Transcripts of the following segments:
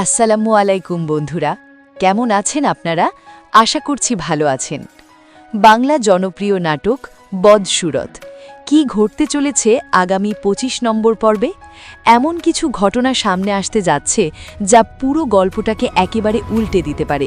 আসসালামু আলাইকুম বন্ধুরা, কেমন আছেন আপনারা? আশা করছি ভালো আছেন। বাংলা জনপ্রিয় নাটক বদসুরত কি ঘটতে চলেছে আগামী ২৫ নম্বর পর্বে? এমন কিছু ঘটনা সামনে আসতে যাচ্ছে যা পুরো গল্পটাকে একেবারে উল্টে দিতে পারে।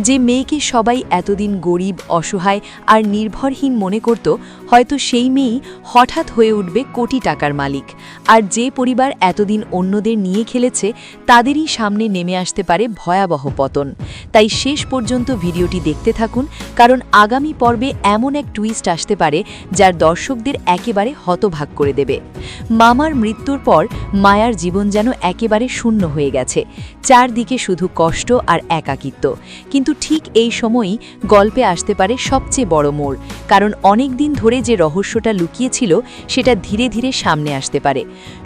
যে মেয়েকে সবাই এতদিন গরিব, অসহায় আর নির্ভরহীন মনে করত, হয়তো সেই মেয়েই হঠাৎ হয়ে উঠবে কোটি টাকার মালিক। আর যে পরিবার এতদিন অন্যদের নিয়ে খেলেছে, তাদেরই সামনে নেমে আসতে পারে ভয়াবহ পতন। তাই শেষ পর্যন্ত ভিডিওটি দেখতে থাকুন, কারণ আগামী পর্বে এমন এক টুইস্ট আসতে পারে যার দর্শকদের একেবারে হতভাগ করে দেবে। মামার মৃত্যুর পর মায়ার জীবন যেন একেবারে শূন্য হয়ে গেছে। চারদিকে শুধু কষ্ট আর একাকিত্ব। কিন্তু ঠিক এই সময়ই গল্পে আসতে পারে সবচেয়ে বড় মোড়, কারণ অনেক দিন ধরে যে রহস্যটা লুকিয়েছিল সেটা ধীরে ধীরে সামনে আসতে পারে।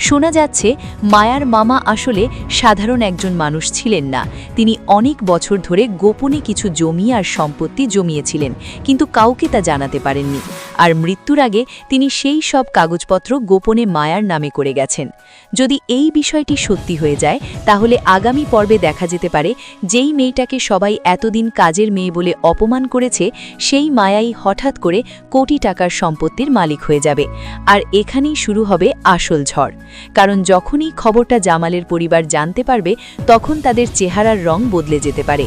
শোনা যাচ্ছে মায়ার মামা আসলে সাধারণ একজন মানুষ ছিলেন না। তিনি অনেক বছর ধরে গোপনে কিছু জমি আর সম্পত্তি জমিয়েছিলেন, কিন্তু কাউকে তা জানাতে পারেননি। আর মৃত্যুর আগে তিনি সেই সব কাগজপত্র গোপনে মায়ার নামে করে গেছেন। যদি এই বিষয়টি সত্যি হয়ে যায়, তাহলে আগামী পর্বে দেখা যেতে পারে যেই মেয়েটাকে সবাই এতদিন কাজের মেয়ে বলে অপমান করেছে, সেই মায়াই হঠাৎ করে কোটি টাকার সম্পত্তির মালিক হয়ে যাবে। আর এখানেই শুরু হবে আসল ঝড়। কারণ যখনই খবরটা জামালের পরিবার জানতে পারবে, তখন তাদের চেহারার রং বদলে যেতে পারে।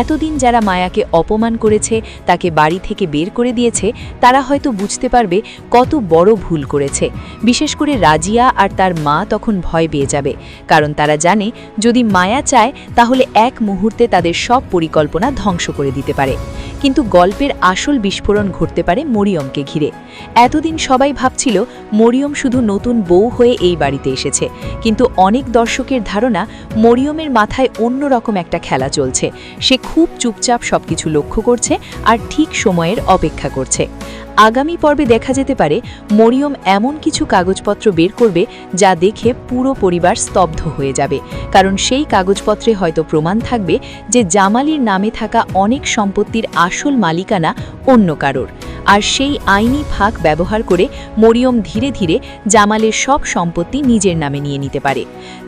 এতদিন যারা মায়াকে অপমান করেছে, তাকে বাড়ি থেকে বের করে দিয়েছে, তারা হয়তো বুঝতে পারবে কত বড় ভুল করেছে। বিশেষ করে রাজিয়া আর তার মা তখন ভয় পেয়ে যাবে, কারণ তারা জানে যদি মায়া চায় তাহলে এক মুহূর্তে তাদের সব পরিকল্পনা ধ্বংস করে দিতে পারে। কিন্তু গল্পের আসল বিস্ফোরণ ঘটতে পারে মরিয়মকে ঘিরে। এতদিন সবাই ভাবছিল মরিয়ম শুধু নতুন বউ হয়ে এই বাড়িতে এসেছে, কিন্তু অনেক দর্শকের ধারণা মরিয়মের মাথায় অন্যরকম একটা খেলা চলছে। সে খুব চুপচাপ সবকিছু লক্ষ্য করছে আর ঠিক সময়ের অপেক্ষা করছে। আগামী পর্বে দেখা যেতে পারে মরিয়ম এমন কিছু কাগজপত্র বের করবে যা দেখে পুরো পরিবার স্তব্ধ হয়ে যাবে, কারণ সেই কাগজপত্রে হয়তো প্রমাণ থাকবে যে জামালির নামে থাকা অনেক সম্পত্তির আসল মালিকানা অন্য কারোর। আর সেই আইনি ফাঁক ব্যবহার করে মরিয়ম ধীরে ধীরে জামালের সব সম্পত্তি নিজের নামে নিয়ে নিতে পারে।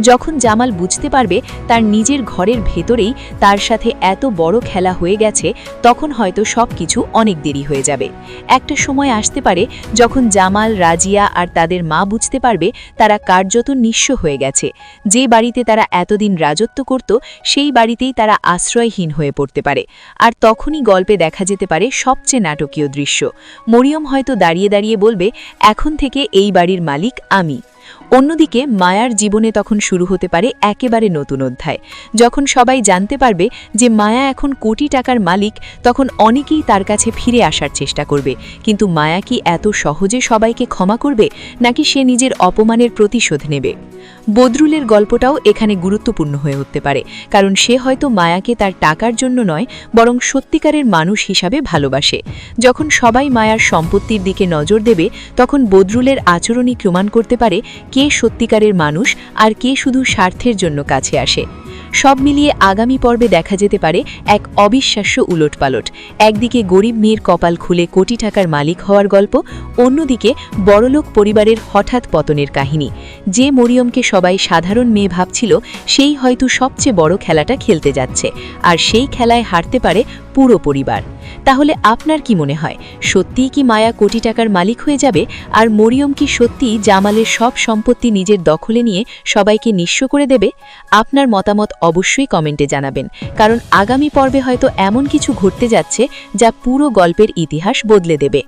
যখন জামাল বুঝতে পারবে তার নিজের ঘরের ভেতরেই তার সাথে এত বড় খেলা হয়ে গেছে, তখন হয়তো সব কিছু অনেক দেরি হয়ে যাবে। একটা সময় আসতে পারে যখন জামাল, রাজিয়া আর তাদের মা বুঝতে পারবে তারা কার্যত নিঃস্ব হয়ে গেছে। যে বাড়িতে তারা এতদিন রাজত্ব করত, সেই বাড়িতেই তারা আশ্রয়হীন হয়ে পড়তে পারে। আর তখনই গল্পে দেখা যেতে পারে সবচেয়ে নাটকীয় দৃশ্য। মরিয়ম হয়তো দাঁড়িয়ে দাঁড়িয়ে বলবে, এখন থেকে এই বাড়ির মালিক আমি। অন্যদিকে মায়ার জীবনে তখন শুরু হতে পারে একেবারে নতুন অধ্যায়। যখন সবাই জানতে পারবে যে মায়া এখন কোটি টাকার মালিক, তখন অনেকেই তার কাছে ফিরে আসার চেষ্টা করবে। কিন্তু মায়া কি এত সহজে সবাইকে ক্ষমা করবে, নাকি সে নিজের অপমানের প্রতিশোধ নেবে? বদরুলের গল্পটাও এখানে গুরুত্বপূর্ণ হয়ে উঠতে পারে, কারণ সে হয়তো মায়াকে তার টাকার জন্য নয়, বরং সত্যিকারের মানুষ হিসাবে ভালোবাসে। যখন সবাই মায়ার সম্পত্তির দিকে নজর দেবে, তখন বদরুলের আচরণই প্রমাণ করতে পারে কে সত্যিকারের মানুষ আর কে শুধু স্বার্থের জন্য কাছে আসে। সব মিলিয়ে আগামী পর্বে দেখা যেতে পারে এক অবিশ্বাস্য উলটপালট। একদিকে গরিব মেয়ের কপাল খুলে কোটি টাকার মালিক হওয়ার গল্প, অন্যদিকে বড়লোক পরিবারের হঠাৎ পতনের কাহিনী। যে মরিয়মকে সবাই সাধারণ মেয়ে ভাবছিল, সেই হয়তো সবচেয়ে বড় খেলাটা খেলতে যাচ্ছে, আর সেই খেলায় হারতে পারে পুরো পরিবার। তাহলে আপনার কি মনে হয়, সত্যিই কি মায়া কোটি টাকার মালিক হয়ে যাবে, আর মরিয়ম কি সত্যিই জামালের সব সম্পত্তি নিজের দখলে নিয়ে সবাইকে নিঃস্ব করে দেবে? আপনার মতামত অবশ্যই কমেন্টে জানাবেন, কারণ আগামী পর্বে হয়তো এমন কিছু ঘটতে যাচ্ছে যা পুরো গল্পের ইতিহাস বদলে দেবে।